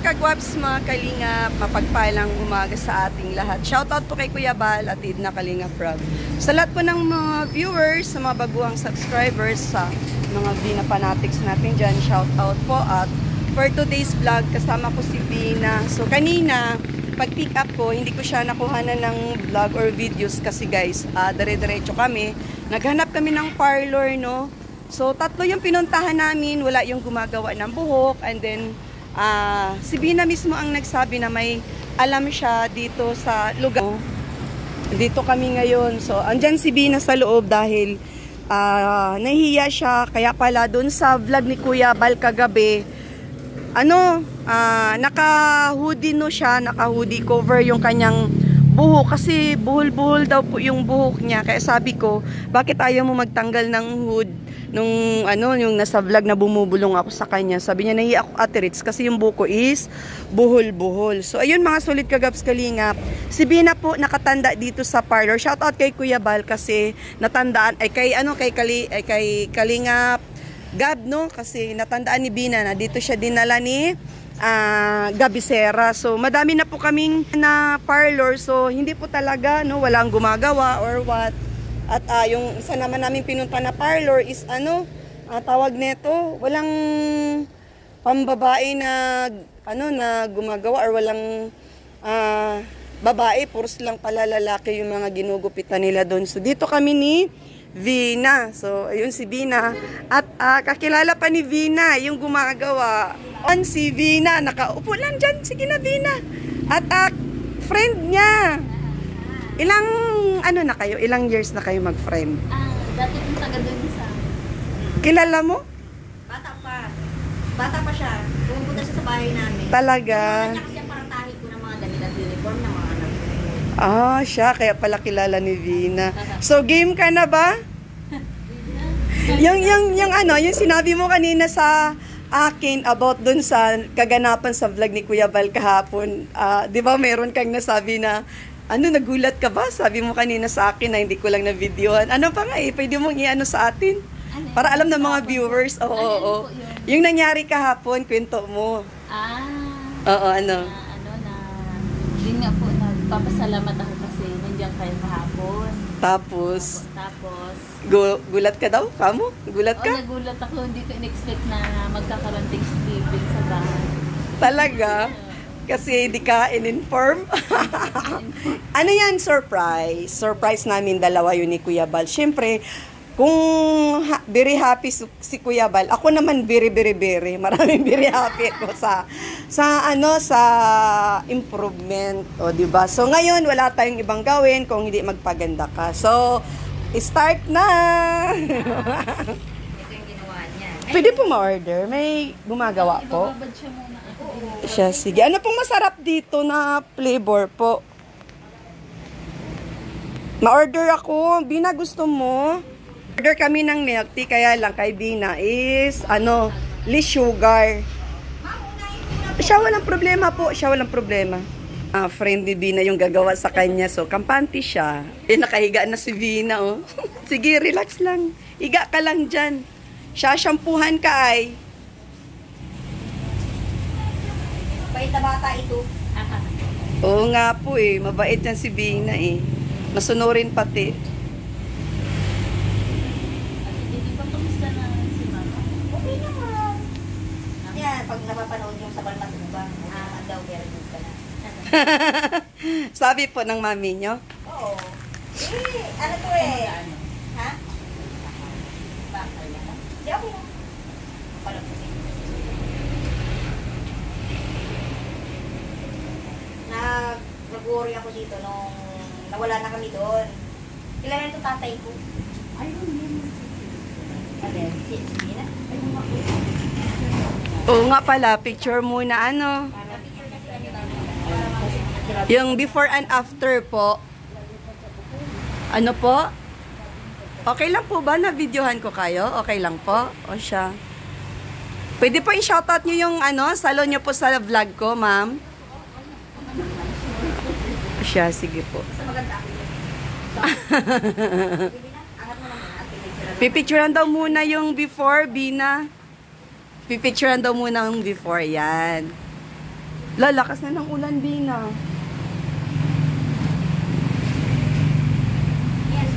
Kagwaps, mga Kalingap, mapagpalang umaga sa ating lahat. Shoutout po kay Kuya Bal at Idna Kalingap Rob. Sa lahat po ng mga viewers, sa mga baguhang subscribers, sa mga Vina fanatics natin dyan, shoutout po. At for today's vlog, kasama ko si Vina. So kanina, pag pick up ko, hindi ko siya nakuhanan ng vlog or videos kasi guys, dire-diretso kami. Naghanap kami ng parlor, no? So tatlo yung pinuntahan namin, wala yung gumagawa ng buhok, and then si Vina mismo ang nagsabi na may alam siya dito sa lugar. Dito kami ngayon. So, andyan si Vina sa loob dahil nahihiya siya. Kaya pala doon sa vlog ni Kuya Bal kagabi, naka-hoodie no siya, naka-hoodie cover yung kanyang buhok. Kasi buhol-buhol daw po yung buhok niya. Kaya sabi ko, bakit ayaw mo magtanggal ng hood? Nung yung nasa vlog na bumubulong ako sa kanya, sabi niya nahiya ako Ate Ritz kasi yung buko is buhol-buhol. So ayun mga solid kagaps Kalingap, si Vina po nakatanda dito sa parlor. Shout out kay Kuya Bal kasi natandaan ay kay Kalingap Gab, no, kasi natandaan ni Vina na dito siya dinala ni Gabisera. So madami na po kaming na parlor, so hindi po talaga walang gumagawa or what. At yung isa naman namin pinunta na parlor is tawag nito, walang pambabae na na gumagawa or walang babae, puros lang pala lalaki yung mga ginugupitan nila doon. So dito kami ni Vina. So ayun si Vina at kakilala pa ni Vina yung gumagawa. Si Vina nakaupo lang dyan, sige na Vina. At friend niya. Ilang na kayo? Ilang years na kayo mag-friend? Dati kong taga doon sa... Kilala mo? Bata pa. Bata pa siya. Pumunta siya sa bahay namin. Talaga? Kaya kasi ang tahi ko ng mga damit at uniform ng mga anak. Siya. Kaya pala kilala ni Vina. So, game ka na ba? yung sinabi mo kanina sa akin about dun sa kaganapan sa vlog ni Kuya Bal kahapon. Di ba meron kang nasabi na nagulat ka ba? Sabi mo kanina sa akin na hindi ko lang na-videohan. Ano pa nga pwede mong sa atin? Para alam ng mga viewers. Oo. Yung nangyari kahapon, kwento mo. Oo, yun nga po, nagpapasalamat ako kasi nandiyan kayo kahapon. Tapos, gulat ka daw? Kamo? Gulat ka? Nagulat ako. Hindi ko in-expect na magkakaroon Thanksgiving sa bahay. Talaga? Kasi hindi ka in-inform. Ano yan? Surprise. Surprise namin dalawa yun ni Kuya Bal. Siyempre, kung very happy si Kuya Bal, ako naman very maraming very happy ako sa improvement. O, diba? So, ngayon, wala tayong ibang gawin kung hindi magpaganda ka. So, start na! Ito yung ginawa niya. Pwede po ma-order. May gumagawa po. Ibababad siya muna. Siya, sige. Ano pong masarap dito na flavor po? Ma-order ako. Bina, gusto mo? Order kami ng milk tea, kaya lang kay Bina is, less sugar. Siya walang problema po. Siya walang problema. Friend ni Bina yung gagawa sa kanya. So, kampante siya. Nakahiga na si Bina, oh. Sige, relax lang. Higa ka lang dyan. Shampoohan ka ay. Bait na bata ito. Oo nga po mabait yan si Bina masunurin pati. Hindi pa kamusta na si Mama? Okay naman. Yan, pag napapanood yung sa Balmatubang, daw, very good ka na. Sabi po ng mami nyo? Oo. Ano to Ha? Bakal na? Di ako lang. Paano po nag-worry ako dito nung nawala na kami doon. Kailan ito tatay ko? Ayun, yun. Sige na. Oo nga pala, picture muna yung before and after po. Ano po? Okay lang po ba na videohan ko kayo? Okay lang po? O siya? Pwede po i-shoutout nyo yung salon nyo po sa vlog ko, ma'am. Siya, sige po. Sa maganda ako yun. Angat mo naman at Pipicturean daw muna yung before, Bina. Pipicturean daw muna yung before, yan. Lalakas na ng ulan, Bina. Yes.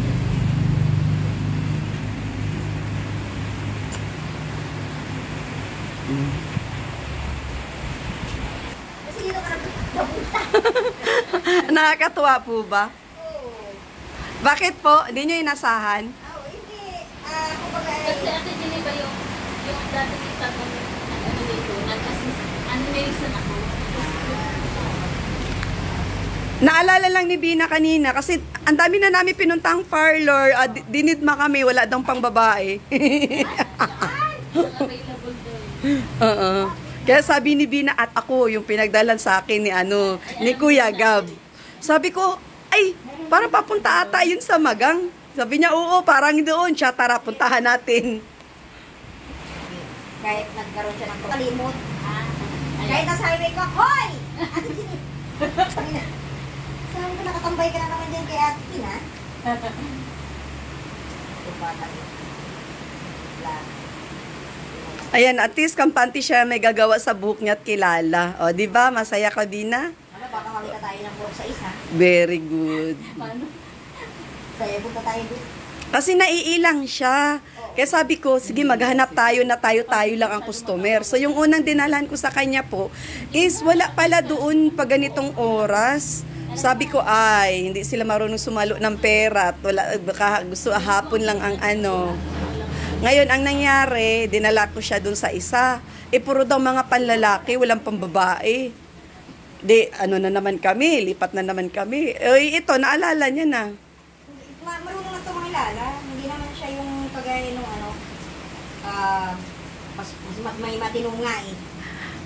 Kasi dito ka napunta. Nakakatuwa po ba? Oo. Bakit po? Hindi nyo inasahan? Oo, hindi. Kumbaga Kasi ate Jenny ba yung dati kita kong ano dito, nag-assist, animation ako. Naalala lang ni Bina kanina kasi ang dami na namin pinuntang parlor. Dinidma kami, wala daw pang babae. Available doon. Oo. Kaya sabi ni Bina at ako yung pinagdalan sa akin ni Kuya Gab. Sabi ko, ay, parang papunta ata yun sa Magang. Sabi niya, oo, parang doon. Siya, tara, puntahan natin. kahit nagkaroon siya ng kalimot. Kahit Ayun. nasa highway ko, hoy! Ate Ginny! Sabi ko, nakatambay ka na naman dyan kay Ate Ginny, ha? Ito pa tayo. Ayan, at least kampante siya may gagawa sa buhok niya at kilala. O, di ba? Masaya ka, Bina? Ano, baka makita tayo ng buhok sa isa. Very good. Paano? Kaya punta tayo dito. Kasi naiilang siya. Kaya sabi ko, sige, maghanap tayo na tayo lang ang customer. So, yung unang dinalhan ko sa kanya po is wala pala doon pag ganitong oras. Sabi ko, ay, hindi sila marunong sumalo ng pera. At wala, baka gusto hapon lang ang ano. Ngayon, ang nangyari, dinala ko siya doon sa isa. Puro daw mga panlalaki, walang pambabae. Di, ano na naman kami, lipat na naman kami. Ito, naalala niya na. Marunong na ito mga ilala. Hindi naman siya yung kagaya nung ano, mas may matinong nga eh.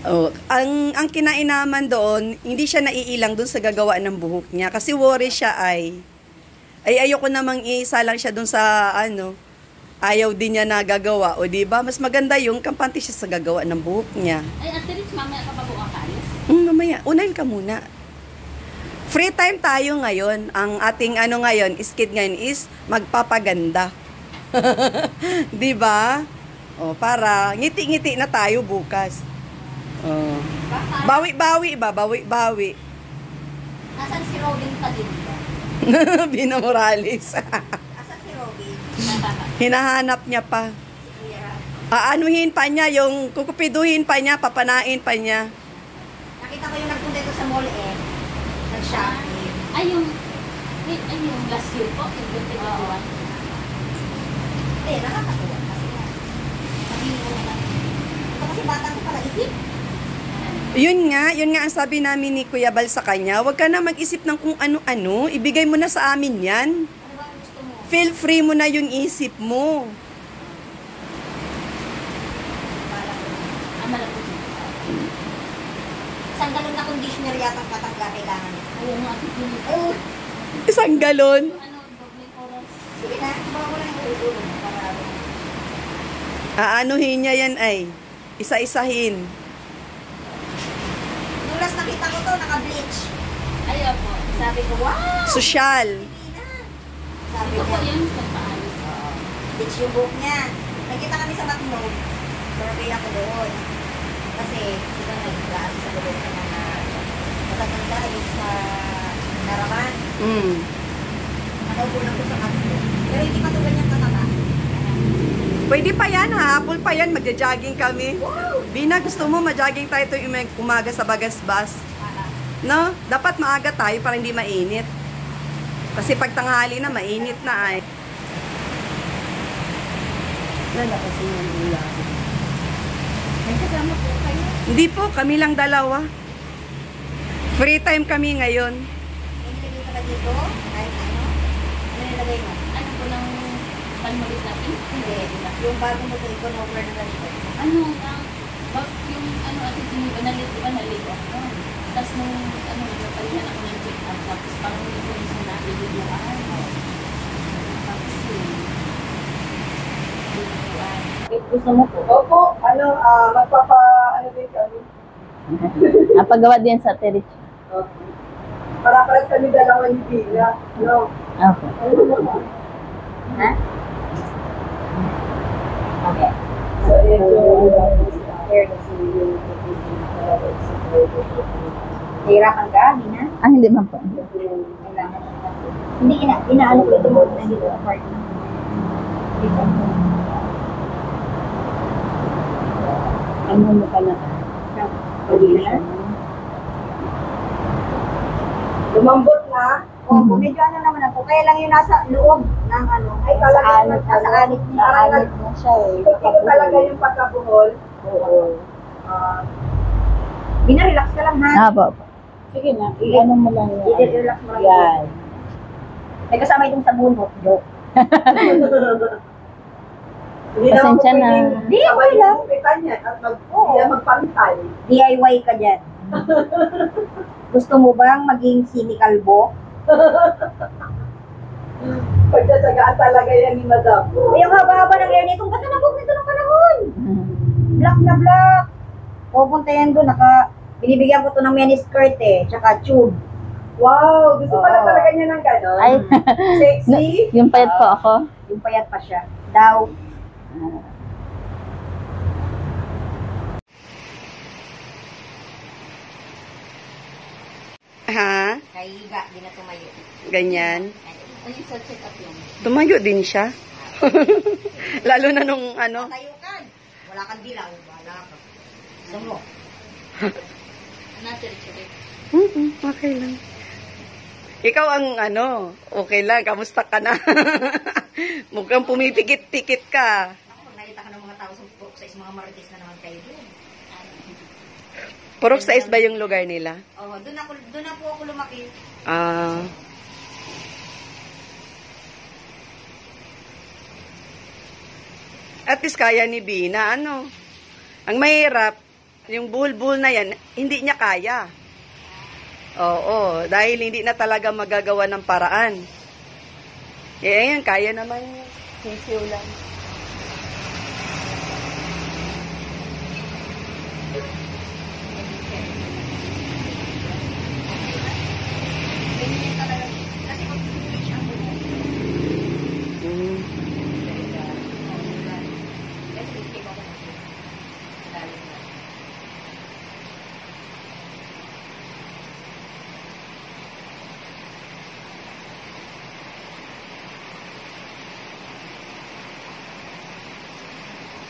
Oh, ang kinainaman doon, hindi siya naiilang doon sa gagawa ng buhok niya kasi worry siya ay ayoko namang isa lang siya doon sa ayaw din niya na gagawa o di ba mas maganda yung kampante siya sa gagawa ng buhok niya. Ay, ate Rich, mamaya ka pa buong akalis? Mamaya, unahin ka muna. Free time tayo ngayon. Ang ating ngayon, skit ngayon is magpapaganda. di ba? O, para ngiti-ngiti na tayo bukas. Oh. Bawi-bawi ba? Bawi-bawi. Nasaan si Robin pa din ba? Bina Morales. Nasaan si Robin? Hinahanap niya pa. Si Kuya. Aanuhin pa niya, yung kukupiduhin pa niya, papanain pa niya. Nakita ko yung nagpunta ito sa mall eh. Nag-shopping. Ay, yung last year po, yung 2021. Eh, nakakatuwa kasi nga. Sabihin mo na. Ito kasi bata ko pala isip. Yun nga ang sabi namin ni Kuya Bal sa kanya, huwag ka na mag-isip ng kung ano-ano, ibigay mo na sa amin yan. Ano ba ang gusto mo? Feel free mo na yung isip mo. Bala ko. Malapit. Isang galon na conditioner yata ang katangga kailangan niya. Ayaw mo ate Jenny. Oo. Isang galon. Dobling oras. Sige na, kumawa ko na yung ulo para Aanuhin niya yan ay. Isa-isahin. nung last nakita ko to, naka-bleach. Ayaw po. Sabi ko, wow! Sosyal. Hindi na. Sabi Ito po niya, yun, nagpaalis. bleach yung buhok niya. Nagkita kami sa Matnog. Survey ako doon. Kasi, sila nag-gaas sa doon sa mga matatanda yung sa Naraman. Nakaupo lang ko sa Matnog. Pero hindi pa ito ganyan katama. Pwede pa yan, hapon pa yan, magja-jogging kami. Wow! Bina, gusto mo ma-jogging tayo tuwing umaga sa Bagasbas? No? Dapat maaga tayo para hindi mainit. Kasi pag tanghali na, mainit na ay. Lalakas yung ulan. May kasama po kayo. Hindi po, kami lang dalawa. Free time kami ngayon. May nilagay ka ba dito? Kahit ano? Ano nilagay mo? Ano po ng palmulit natin? Hindi. Yung bagong mo ito, over na lang ito. Yung ate Jenny, nalit ako. Tapos nung, napalihan ako ng check-up, tapos parang hindi ko rin siya nabibigyan. Tapos Gusto mo po? Opo, ano din kami. Napagawa din sa terich. Okay. Para kami dalawa ni Bina. No? Okay. Ha? Okay. So, Hirapan ka, Bina? Hindi man po. Kailangan. Hindi, inaano ko ito mo na dito apart. Dito. Ano mo ka na? lumambot na. Oo, medyo ano naman ako. Kaya lang yung nasa loob ng ano. Ay, talaga nasa anit niya. Naalit mo siya eh. Ito talaga yung pagkabuhol. Oo. Bina-relax ka lang ha. Apo. Sige na, i-ano mo lang yan. I-relax mo lang. Yan. May kasama itong sabunot. Joke. Hindi naman Pasensya po na. pwedeng Di, okay sabay lang. yung kita niya at hindi na magpantay. DIY ka dyan. Gusto mo bang maging sinikalbo? Pagdadsagaan talaga yan ni Madam. Ay, ang haba-haba ng hair nito. Ba't na nabog nito ng panahon? Black na black. Pupunta yan doon. Binibigyan ko to ng miniskirt eh. Tsaka tube. Wow, gusto pala Oo. talaga niya ng gano'n. Ay, Sexy. yung payat po ako. Yung payat pa siya. Daw. Ha? Kahiga. Di na tumayo. Ganyan. Ano yung sa check-up yun? Tumayo din siya. Lalo na nung ano. Tayo ka. Wala kang dilaw. Wala ka. Gusto mo? Natirich-ulit. Okay lang. Ikaw ang ano, okay lang, kamusta ka na? Mukhang pumipikit-pikit ka. Ako, pag nakita ka ng mga tao sa purok sa mga marites na naman kayo doon. Purok sa ba yung lugar nila? Oo, doon na po ako lumaki. Ah. At least kaya ni Bina, ano? Ang mahirap, yung buhol-buhol na yan, hindi niya kaya. Oo, dahil hindi na talaga magagawa ng paraan. Eh, ayan, kaya naman niya. Sisiw lang. Ganyan talaga. Kasi pag pinipit siya ang buhok. Mm. Kasi isip ako na siya. Dali na.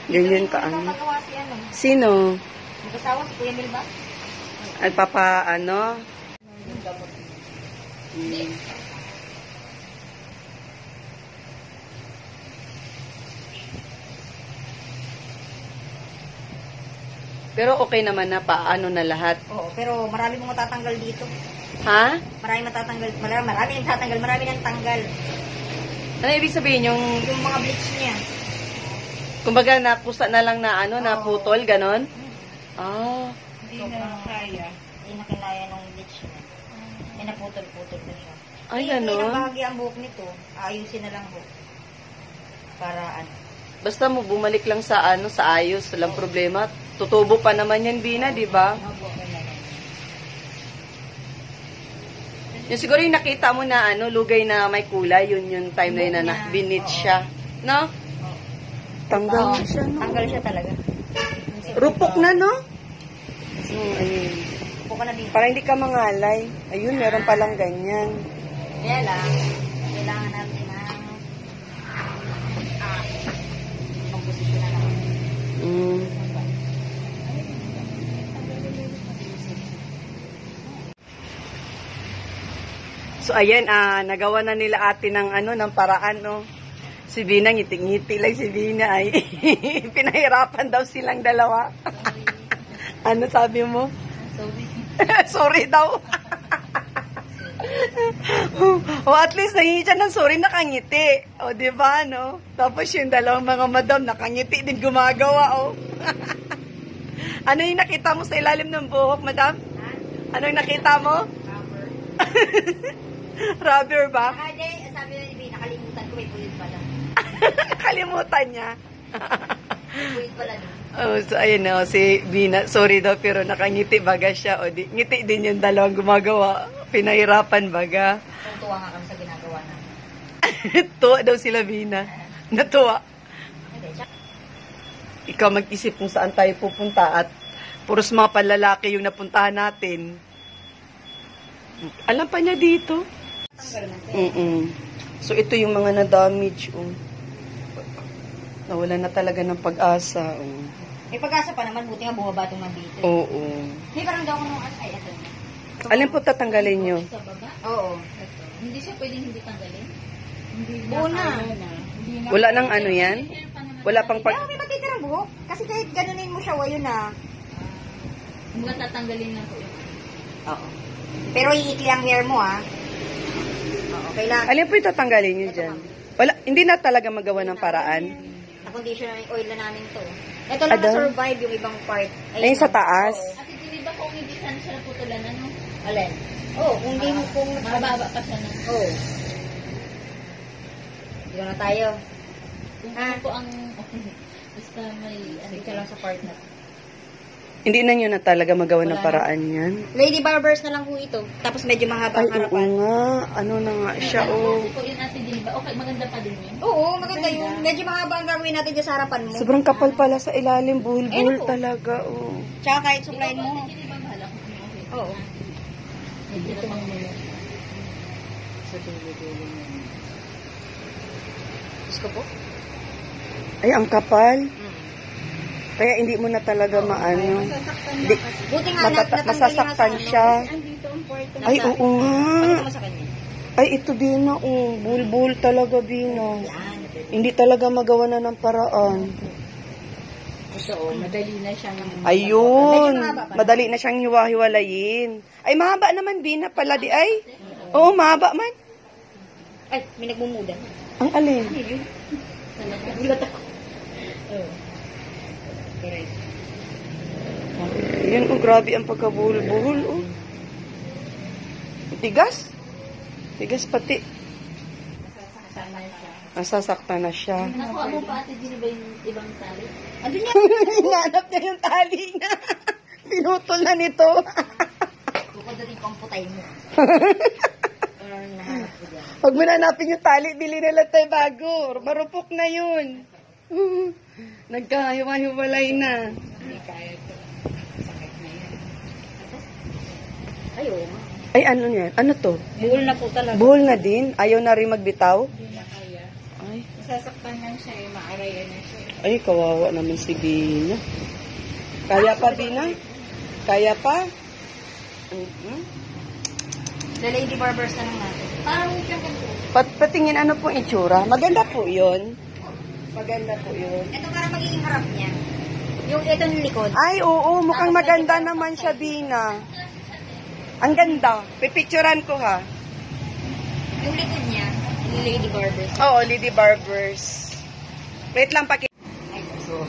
Ganyan ka, ano? Napagawa si ano. Sino? Mag-asawa si Kuya Mel ba? Papa, ano? Yung gamot. Mm. Pero okay naman na paano na lahat. Oo, pero marami mong matatanggal dito. Ha? Marami matatanggal. Marami nang tatanggal. Marami nang tanggal. Ano ibig sabihin yung, Yung mga bleach niya. kumbaga napusa na lang na ano, naputol, ganon? Ah. Hindi na kaya. Hindi na kinaya nung bleach niya. May naputol-putol na siya. Ay, Hindi na ganon? bahagi ang buhok nito. Ayusin na lang buhok. Para ano. Basta mo bumalik lang sa ano, sa ayos, walang problema. Tutubo pa naman yan, Bina, di ba? Ang buhok na lang. Yung siguro yung nakita mo na ano, lugay na may kulay, yun yung time na yun na binit siya. No? Tanggal na siya, no? Tanggal siya talaga. Rupok na, no? Ayun. Upo ka na dito. Para hindi ka mangalay. Ayun, meron palang ganyan. Kaya lang, kailangan natin ng pang-posisyon na lang. Mm. So ayan, nagawa na nila ate ng ano, ng paraan, no. Si Bina, ngiti-ngiti lang si Bina ay pinahirapan daw silang dalawa. Ano sabi mo? Sorry. Sorry daw. O at least nangingi siya ng sorry, nakangiti. O di ba, no? Tapos yung dalawang mga madam, nakangiti din gumagawa, o. Ano yung nakita mo sa ilalim ng buhok, madam? Ano yung nakita mo? Rubber ba? Hindi, sabi na ni B, nakalimutan ko, may pulit pala. Kalimutan niya. Buwit pala din. Oh, so ayun na, si Bina, sorry daw, pero nakangiti baga siya. O, ngiti din yung dalawang gumagawa. Pinahirapan baga. Tuwa nga kami sa ginagawa namin. Tuwa daw sila, Bina. Natuwa. Hindi, tsaka Ikaw mag-isip kung saan tayo pupunta at puros mga panlalaki yung napuntahan natin. Alam pa niya dito. tanggal na ito. So, ito yung mga na-damage. Oh. Nawala na talaga ng pag-asa. Oh. May pag-asa pa naman, buti nga bumaba itong nandito. Oo. Hindi parang daw ko nung ay, ito. Alin po tatanggalin nyo? Sa baba. Oo. Ito. Hindi siya pwedeng hindi tanggalin. Hindi Buo na. Hindi na. Wala nang ano yan? Hair pa naman Wala pang Kaya may matitirang buhok. Kasi kahit ganunin mo siya, wayo na. Mga tatanggalin na po yun. Oo. Pero iikli ang hair mo, ah. Oo, kailangan. Alin po yung tatanggalin nyo dyan? Wala, hindi na talaga magawa ng paraan. Na-conditioner yung oil na namin to. Ito lang Ada? na-survive yung ibang part. Ayun sa taas? Oo. At di ba kung hindi sana siya putulan, ano? Alin? Oo, kung di mo kung... Mababa pa siya na. Oo. Dito na tayo. Kung Ah. ano po ang... Basta may... Dito lang sa part na. Hindi na nyo na talaga magawa ng Wala na. paraan yan? Lady Barbers na lang po ito. Tapos medyo mahaba Ay, ang oo harapan. nga. Ano na nga siya, oh. Kasi po yun ate din ba? Okay, maganda pa din yun. Oo, maganda yun. Medyo mahaba ang gagawin natin dyan sa harapan mo. Sobrang kapal pala sa ilalim. Buhol-buhol Ayun po. talaga, oh. Tsaka kahit suklayin mo. Ate din ba bahala kung ano okay? Oo. Medyo na pang mula. Sa dulo-dulo mo. Gusto po? Ay, ang kapal. Kaya hindi mo na talaga maano. Di, Buti nga natanggal masasaktan yung siya. Andito ang part na Ay, oo nga. Pakita mo sa kanya. Ay, ito Bina, oh. Buhol-buhol talaga, Bina. Yan. Hindi talaga magawa na ng paraan. ito. Madali na siyang... Ayun. Medyo mahaba pa. Madali na siyang hiwa-hiwalayin. Ay, mahaba naman, Bina, pala di ay. Oo, mahaba man. Ay, may nagmumuda. Ang alin. Ano yun? Talaga. Gulat ako. Oo. Correct. Yan, oh, grabe ang pagkabuhol-buhol, oh. Tigas. Tigas pati. Nasasaktan na siya. Nakuha mo pa ate, di ba yung ibang tali? Ano niya? Hinanap niya yung tali niya. Pinutol na nito. Bukod na din ko ang putay mo. Parang nahanap ko dyan. Pag mananapin yung tali, bili na lang tayo bago. Marupok na yun. Nagkahiwa-hiwalay na. Hindi kaya ito. Sakit na yan. Ay, oo nga. Ay, ano yan? Ano to? Buhol na po talaga. Buhol na din? Ayaw na rin magbitaw? Hindi na kaya. Ay, Sasaktan lang siya, maarayan na siya. ay kawawa naman si Bina. Kaya pa, Bina? Kaya pa? The Lady Barbers na lang natin. Parang siya kung Patingin ano po itsura? Maganda po yun. Maganda po yun. Ito parang magiging harap niya. Yung ito ng likod. Ay, oo. Mukhang maganda naman siya, Bina. Ang ganda. Pipicturan ko, ha? Yung likod niya, yung Lady Barbers. Oo, Lady Barbers. Wait lang, paki... So,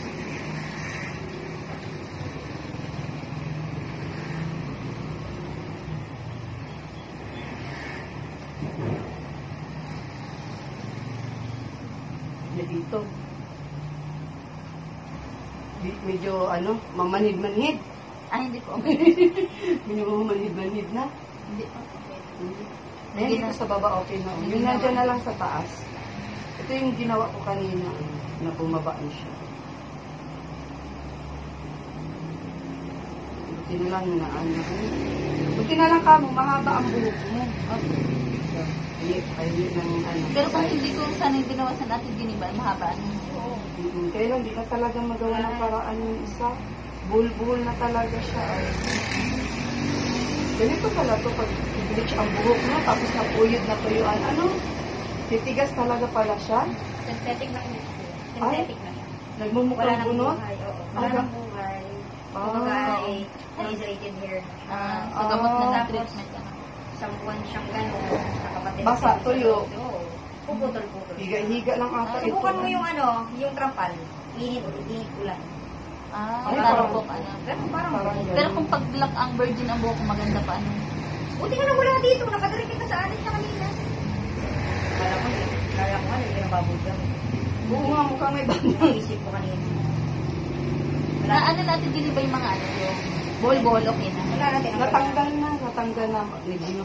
dito. Medyo, ano, mamanhid-manhid. hindi po. Medyo mamanhid-manhid na. Hindi po. Ayan, dito sa baba, okay na. Yung nandiyan na lang sa taas. Ito yung ginawa ko kanina, na bumaba na siya. Buti na lang na ano. Buti na lang ka mo, mahaba ang buhok mo. Ay, ng ano. Pero kung hindi ko sana yung ginawa sa natin giniba, mahaba. Kaya lang, di na talaga magawa ng paraan yung isa. Bull-bull na talaga siya. Ay. Ganito pala to pag i-bleach ang buhok mo, tapos napuyod na tuyuan. Ano? Titigas talaga pala siya. Synthetic na yun. Synthetic na yun. Wala Nagmumukhang nang bunot. buhay. Oo. Wala nang buhay. Kumbaga ay laser-rated hair. Sa gamot na treatment. Isang buwan siyang gano'n. Nakapatid. Basa, tuyo. Oo. Puputol-putol. Higa-higa lang ata ito. Subukan mo yung ano, yung trampal. Init ulan. Ay, Parang parang- po ano. Ganun, parang Pero kung pag black ang virgin ang buhok, maganda pa ano. buti ka na wala dito. Nakadiretso ka sa alit niya kanina. Kala ko nga, hindi na babog lang. Oo nga, mukhang may bandang. Naisip ko kanina. Na ano natin din ba yung mga ano, yung bol-bol, okay na. Wala natin. Natanggal na.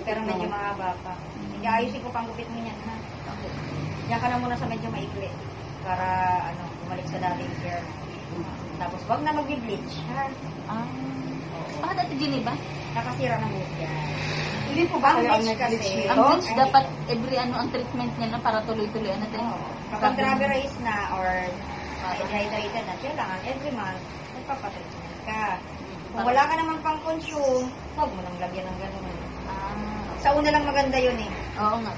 Pero medyo mahaba pa. Hindi ayusin ko pang gupit mo niyan, ha? Diyan ka na muna sa medyo maikli. Para, ano, bumalik sa dating hair. Tapos, wag na mag-bleach, ha? Bakit Ate Jenny ba? Nakasira ng buhok yan. Hindi po ba Ang kayo ang bleach nag-bleach kasi, nito? Ang bleach dapat every ano ang treatment niya na para tuloy-tuloy ano tayo. Kapag rubberized na or dehydrated na, kailangan every month, magpapatreatment ka. Kung wala ka naman pang consume, huwag mo nang lagyan ng gano'n. Sa una lang maganda yun eh. Oo nga.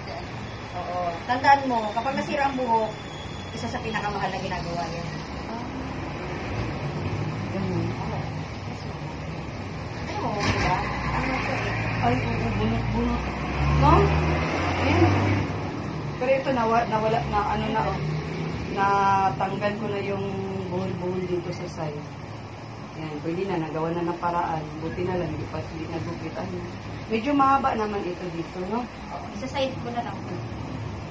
Oo. Tandaan mo, kapag nasira ang buhok, isa sa pinakamahal na ginagawa yan. Ano mo, diba? Ano ito eh? Ay, oo, bunot. No? Ayan. Pero ito, nawala na, ano na, oh. Natanggal ko na yung buhol-buhol dito sa side. Yan, pwede na, nagawa na ng paraan. Buti na lang, hindi nagupit. Ano. Medyo mahaba naman ito dito, no? Oo. Isa side ko na lang.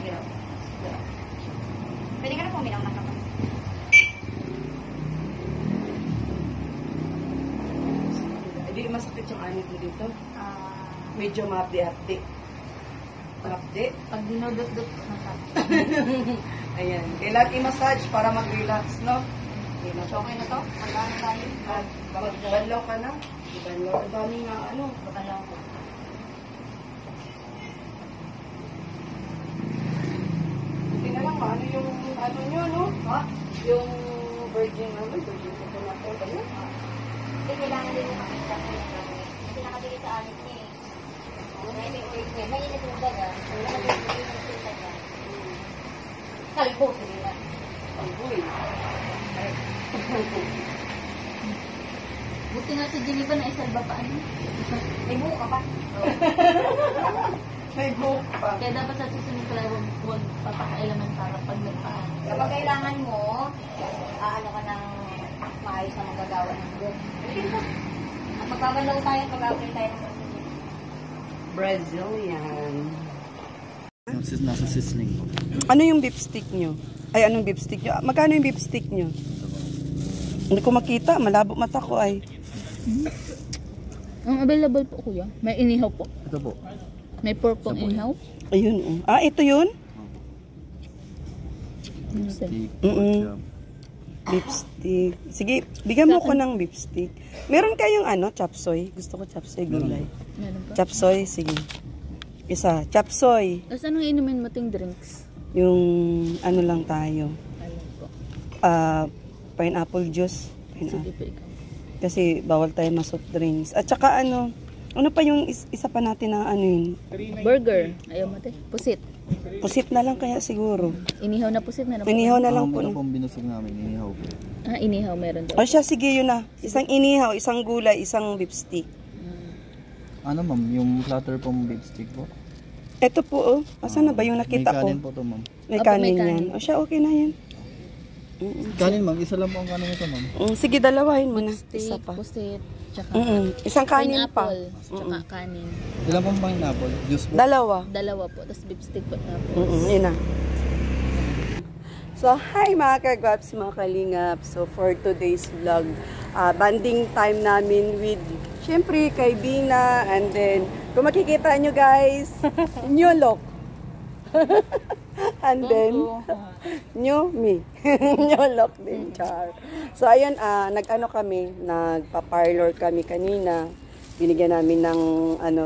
Hirap. Pwede ka na puminaw ng kapag. Hindi masakit yung anit mo dito. Medyo mahapdi-hapdi. Hapdi. Pag dinodot-dot ko na tapos. Ayan. Kailangan i-massage para mag-relax, no? Okay na to? Hanggang tayo? Banlaw ka na. Banlaw. Ang dami nga, ano. Bakalaw ko. Hindi na lang, ano yung, ano nyo, no? Oh? Yung virgin coconut oil, ano? Kasi kailangan din yung makita ko yung gagawin. Kasi nakabili sa amin niya eh. May init yung daga. Nakabili yung daga. Kalbo, sige na. Pangbuy. Buti nga si Jenny ba na isalba pa ano? May buhok ka pa. May book pa. Kaya dapat sa susunod pala huwag papakailaman para pag nagpaan. Kapag kailangan mo, ano ka ng maayos na magagawa ng buhok. At magpapalaw tayo pag-apply tayo ng Brazilian. Nasa sizzling po. Ano yung beef stick nyo? Ay, anong beef stick nyo? Magkano yung beef stick nyo? Hindi ko makita. Malabo mata ko ay. Ang available po kuya, may inihaw po. Ito po. May pork pong inihaw. Ayun, oh. Ah, ito yun? Steak, Mm-mm. Beef stick. Sige, bigyan mo ko ng beef stick. Meron kayong ano, chapsoy? Gusto ko chapsoy gulay. Meron po. Chapsoy, sige. Isa, chapsoy. Tapos anong inumin mo ting drinks? Yung ano lang tayo. Alam po. Pineapple juice. Sige po ikaw. Kasi bawal tayo ma-soft drinks. At saka ano pa yung isa pa natin na ano yun? Burger. Ayaw mo te. Pusit. Pusit na lang kaya siguro. Inihaw na pusit meron po. Inihaw na lang po. Wala pong binusog namin, inihaw po. Ah, inihaw meron daw. O siya, sige yun na. Isang inihaw, isang gulay, isang beef stick. Ano ma'am, yung platter pong beef stick po? Eto po oh. Asan na ba yung nakita May ko? kanin po to ma'am. May Opo, kanin may yan. kanin. O siya, okay na yan. Kanin ma'am, isa lang po ang kanin ito ma'am. Sige, dalawahin mo na. Isa Steak, pa. pusit, tsaka Isang kanin pa. pineapple, tsaka kanin. Ilan pong pineapple? Juice po? Dalawa. Dalawa po, tapos beef stick po tapos. Yun na. So, hi mga kagwaps, mga kalingap. So, for today's vlog, banding time namin with, syempre, kay Bina. And then, kung makikita nyo guys, new look. And then, new me. New look din, char. So, ayun, nag-ano kami, nagpa-parlor kami kanina. Binigyan namin ng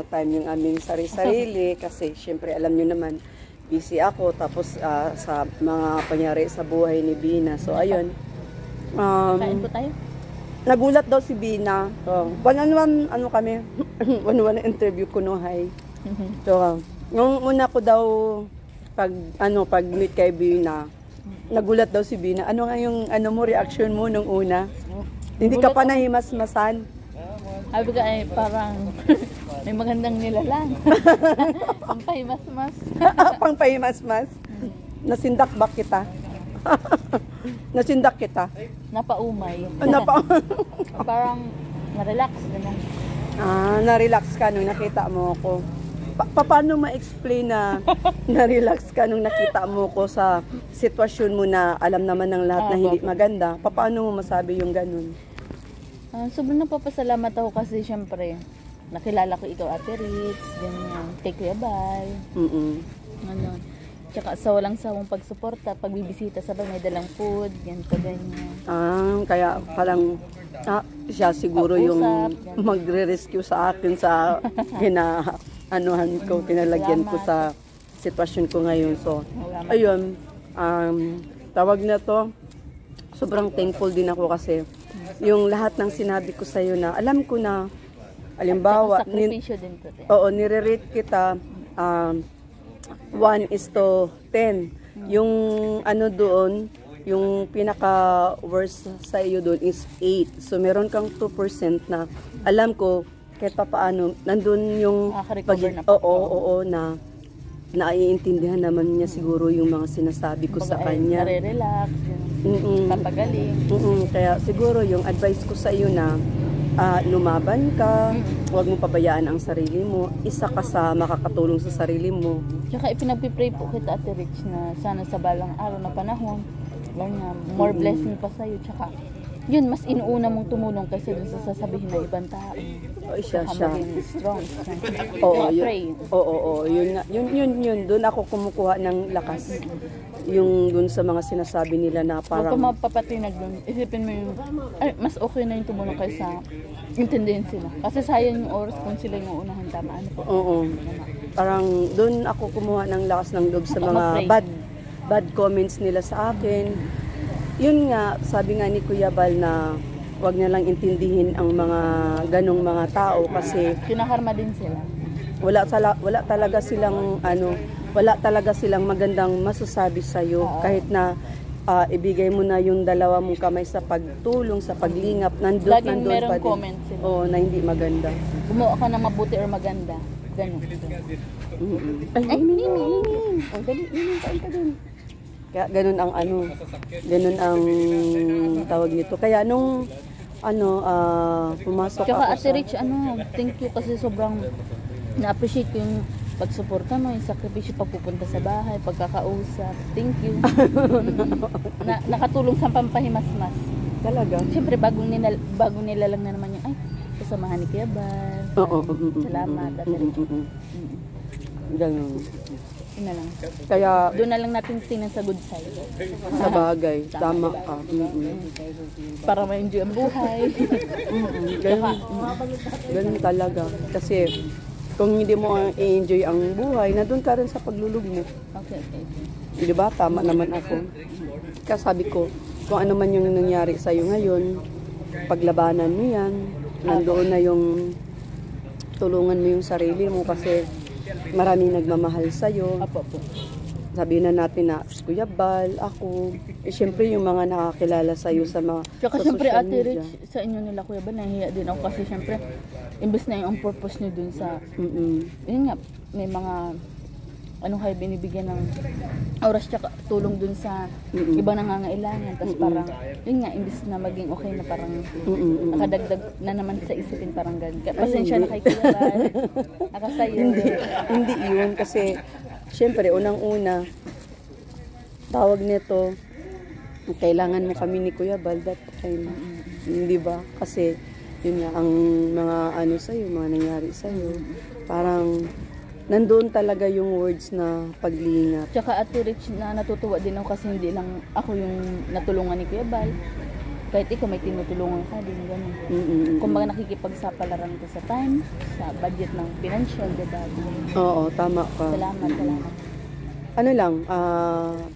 time yung aming sarili-sarili kasi syempre alam nyo naman, busy ako tapos sa mga pangyari sa buhay ni Bina. So ayun. Kain po tayo. Nagulat daw si Bina. So, one-on-one kami. One-on-one interview ko no hi. So, yung una ko daw pag meet kay Bina, nagulat daw si Bina. Ano nga yung mo reaction mo nung una? Hindi ka pa nahimas-masan. Sabi ka ay parang may magandang nilalang. Ang pahimas-mas. Pang pahimas-mas. Nasindak ba kita? Nasindak kita? Napaumay. Napa- Parang na-relax. Ganun. na-relax ka nung nakita mo ako. Paano ma-explain na na-relax ka nung nakita mo ko sa sitwasyon mo na alam naman ng lahat na hindi maganda? Paano mo masabi yung ganun? Sobrang napapasalamat ako kasi syempre, nakilala ko ikaw, Ate Rich, ganyan, kay Kuya Bal, ano, tsaka sa walang sawang pagsuporta, pagbibisita sa bahay, may dalang food, ganito, ganyan. Kaya parang siya siguro yung magre-rescue sa akin sa anuhan ko, pinalagyan ko sa sitwasyon ko ngayon. So, ayun, tawag na to, sobrang thankful din ako kasi yung lahat ng sinabi ko sa'yo na alam ko na, alimbawa, sakripisyo din to, nire-rate kita 1:10. Yung ano doon, yung pinaka-worst sa iyo doon is 8. So, meron kang 2% na alam ko, kahit papaano, nandun yung oo, na naiintindihan naman niya siguro yung mga sinasabi ko sa kanya. Nare-relax, papagaling. Kaya siguro yung advice ko sa iyo na lumaban ka, huwag mo pabayaan ang sarili mo, isa ka sa makakatulong sa sarili mo. Tsaka ipinagpipray po kita, Ate Rich, na sana sa balang araw na panahon, more blessing pa sa'yo. Tsaka, yun, mas inuuna mong tumulong kasi dun sa sasabihin ng ibang tao. Siya. Maging strong. Oo, pray. Yun. Doon ako kumukuha ng lakas. Yung doon sa mga sinasabi nila na parang... Huwag ka mapapatinag doon. Isipin mo yung, mas okay na yung tumulong kaysa intindihin sila. Kasi sayang yung oras kung sila yung uunahan, tama. Ano po? Oo. Parang doon ako kumuha ng lakas ng loob sa mga bad comments nila sa akin. Yun nga, sabi nga ni Kuya Bal na wag na lang intindihin ang mga ganong mga tao kasi kinakarma din sila. Wala talaga silang magandang masasabi sa iyo kahit na ibigay mo na yung dalawa mong kamay sa pagtulong, sa paglingap, nandun pa din. Comment sila. Na hindi maganda. Gumawa ka ng mabuti or maganda. Ganun. Ay, Nining, kain ka din. Kaya ganun ang tawag nito. Kaya nung pumasok tsaka ako Ate Rich, thank you kasi sobrang na-appreciate ko yung pagsuporta mo, yung sakripisyo pagpupunta sa bahay, pagkakausap. Thank you. Nakatulong sa pampahimas-mas. Talaga? Siyempre, bago nila lang na naman yung, kasamahan ni Kuya Bal. Salamat, Ate Rich. Ganun. Yun na lang. Kaya, doon na lang natin tingnan sa good side. Sa bagay, tama ka. Para ma-enjoy ang buhay. Ganun talaga. Kasi, kung hindi mo i-enjoy ang buhay, nandun ka rin sa paglulog mo. Okay. Diba? Tama naman ako. Kaya sabi ko, kung ano man yung nangyari sa'yo ngayon, paglabanan mo yan, nandoon na yung tulungan mo yung sarili mo kasi maraming nagmamahal sa'yo. Apo. Sabihin na natin na Kuya Bal, ako, syempre yung mga nakakilala sa'yo sa mga tsaka sa syempre social Ate media. Rich, sa inyo nila Kuya Bal, nahihiya din ako kasi syempre, imbes na yung purpose nyo dun sa, yun nga, may mga, kayo binibigyan ng oras tsaka tulong dun sa ibang nangangailangan. Tapos parang, yun nga, imbes na maging okay na parang nakadagdag na naman sa isipin parang ganun. Pasensya na kay Kuya Bal. Nakasayo. Hindi yun kasi syempre unang-una tawag nito kailangan mo kami ni Kuya Bal that time. Hindi ba? Kasi yun nga ang mga sa'yo, mga nangyari sa'yo. Parang nandoon talaga yung words na paglingap. Tsaka Ate Rich, na natutuwa din ako kasi hindi lang ako yung natulungan ni Kuya Bal. Kahit ikaw may tinutulungan ka din, gano'n. Kung mga nakikipagsapalaran ko sa time, sa budget ng financial, diba? Oo, tama ka. Salamat.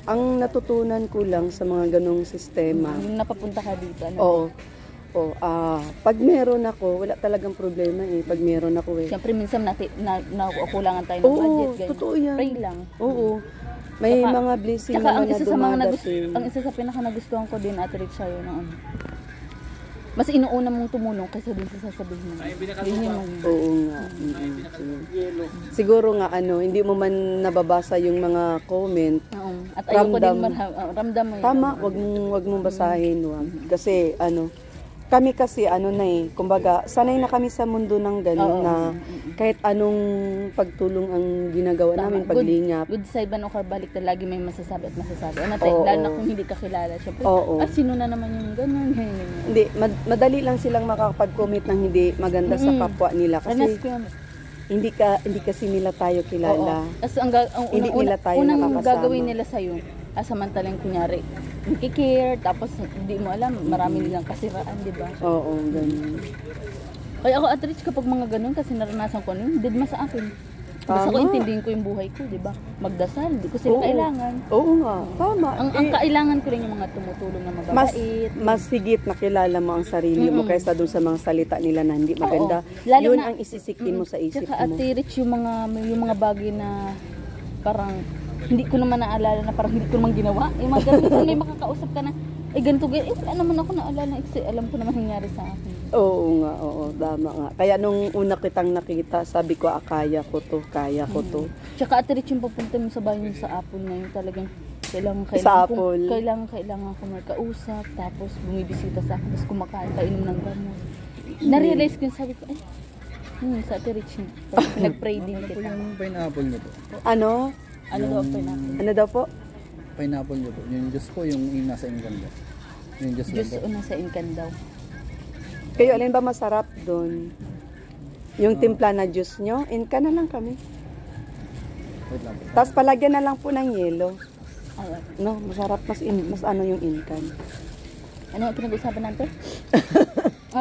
Ang natutunan ko lang sa mga ganong sistema. Yung napapunta ka dito, pag meron ako, wala talagang problema Pag meron ako Siyempre minsan nakukulangan tayo ng budget. Ganyan. Totoo yan. Pray lang. Oo. May mga blessing naman na dumadating. Ang isa sa pinaka-nagustuhan ko din, Ate Rich, sa'yo na mas inuuna mong tumulong kaysa dun sa sasabihin mo. Oo nga. Siguro nga hindi mo man nababasa yung mga comment. At ayoko din ramdam mo yun. Tama, wag mong basahin. Kasi kami kasi ano na eh, kumbaga sanay na kami sa mundo ng ganun Oo. na kahit anong pagtulong ang ginagawa Tama. namin, paglinyap. Good side ba no balik na lagi may masasabi at masasabi. Ano tayo, Oo. lalo na kung hindi ka kilala. Syempre, Oo. sino na naman yung ganun, ganyan. Hindi, madali lang silang makakapag-commit ng hindi maganda sa kapwa nila Ranas kasi ko yan. hindi kasi nila tayo kilala. As ang Hindi nila tayo unang nakakasama. gagawin nila sa'yo, samantalang kunyari, care tapos hindi mo alam, marami nilang kasiraan, di ba? Oo, ganun. Kaya ako at least kapag mga ganun, kasi naranasan ko yun, dead ma sa akin. Basta ko Tama. intindihin ko yung buhay ko, di ba? Magdasal, di ko sila Oo. kailangan. Oo nga, tama. Ang kailangan ko rin yung mga tumutulong na mababait. Mas higit na kilala mo ang sarili mo kaysa dun sa mga salita nila na hindi maganda. Lalo Yun na- ang isisikin mo sa isip Tsaka mo. Ate Rich, yung mga bagay na parang hindi ko naman naalala na parang hindi ko naman ginawa. Yung mga ganito, may makakausap ka na, ganito, wala naman ako naalala, kasi alam ko naman nangyari sa akin. Oo nga, oo, tama nga. Kaya nung una kitang nakita, sabi ko, kaya ko to. Tsaka Ate Rich, yung papunta mo sa bahay mo sa Apple na yun, talagang Sa Apple. kailangan ko makausap, tapos bumibisita sa akin, tapos kumakain, kainom ng gamot. Na-realize ko yun, sabi ko, sa Ate Rich, nag-pray din Ano po kita. yung pineapple niyo po? Ano? Ano daw pa natin? Ano daw po? Pineapple niyo po. Yung juice po, yung nasa England. Yung juice lang Diyos po. una sa inkan daw. Kayo, alin ba masarap doon? Yung timpla na juice nyo, inka na lang kami. Wait lang po. Tapos palagyan na lang po ng yelo. Ay, No, masarap, mas ano yung inkan. ano ang pinag-usapan natin?